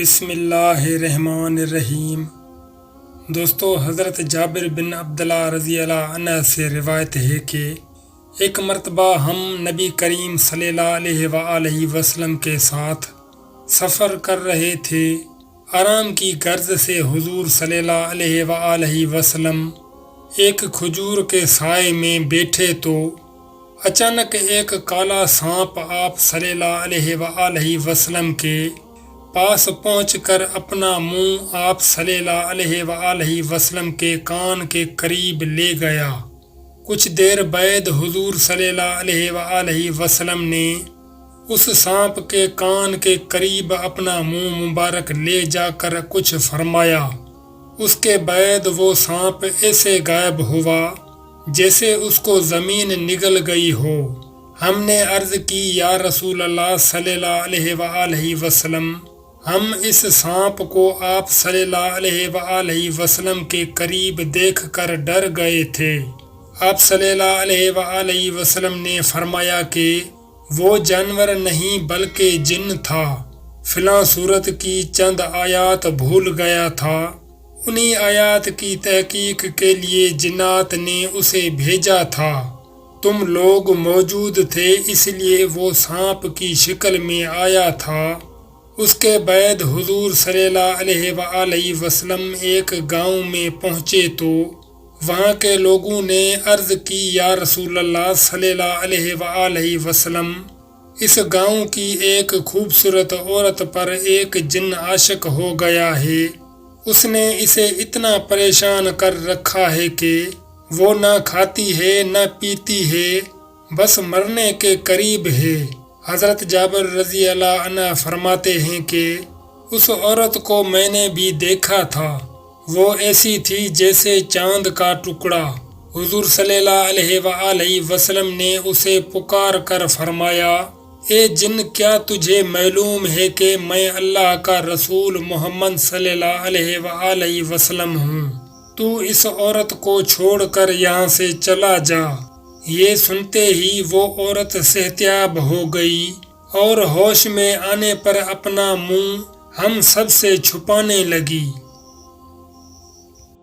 بسم اللہ الرحمن الرحیم۔ دوستو، حضرت جابر بن عبداللہ رضی اللہ عنہ سے روایت ہے کہ ایک مرتبہ ہم نبی کریم صلی اللہ علیہ وآلہ وسلم کے ساتھ سفر کر رہے تھے۔ آرام کی غرض سے حضور صلی اللہ علیہ وآلہ وسلم ایک کھجور کے سائے میں بیٹھے تو اچانک ایک کالا سانپ آپ صلی اللہ علیہ وآلہ وسلم کے پاس پہنچ کر اپنا منہ آپ صلی اللہ علیہ وآلہ وسلم کے کان کے قریب لے گیا۔ کچھ دیر بعد حضور صلی اللہ علیہ وآلہ وسلم نے اس سانپ کے کان کے قریب اپنا منہ مبارک لے جا کر کچھ فرمایا۔ اس کے بعد وہ سانپ ایسے غائب ہوا جیسے اس کو زمین نگل گئی ہو۔ ہم نے عرض کی، یا رسول اللہ صلی اللہ علیہ وآلہ وسلم، ہم اس سانپ کو آپ صلی اللہ علیہ وآلہ وسلم کے قریب دیکھ کر ڈر گئے تھے۔ آپ صلی اللہ علیہ وآلہ وسلم نے فرمایا کہ وہ جانور نہیں بلکہ جن تھا۔ فلاں سورت کی چند آیات بھول گیا تھا، انہی آیات کی تحقیق کے لیے جنات نے اسے بھیجا تھا۔ تم لوگ موجود تھے، اس لیے وہ سانپ کی شکل میں آیا تھا۔ اس کے بعد حضور صلی اللہ علیہ وآلہ وسلم ایک گاؤں میں پہنچے تو وہاں کے لوگوں نے عرض کی، یا رسول اللہ صلی اللہ علیہ وآلہ وسلم، اس گاؤں کی ایک خوبصورت عورت پر ایک جن عاشق ہو گیا ہے۔ اس نے اسے اتنا پریشان کر رکھا ہے کہ وہ نہ کھاتی ہے نہ پیتی ہے، بس مرنے کے قریب ہے۔ حضرت جابر رضی اللہ عنہ فرماتے ہیں کہ اس عورت کو میں نے بھی دیکھا تھا، وہ ایسی تھی جیسے چاند کا ٹکڑا۔ حضور صلی اللہ علیہ وآلہ وسلم نے اسے پکار کر فرمایا، اے جن، کیا تجھے معلوم ہے کہ میں اللہ کا رسول محمد صلی اللہ علیہ وآلہ وسلم ہوں؟ تو اس عورت کو چھوڑ کر یہاں سے چلا جا۔ یہ سنتے ہی وہ عورت صحتیاب ہو گئی اور ہوش میں آنے پر اپنا منہ ہم سب سے چھپانے لگی۔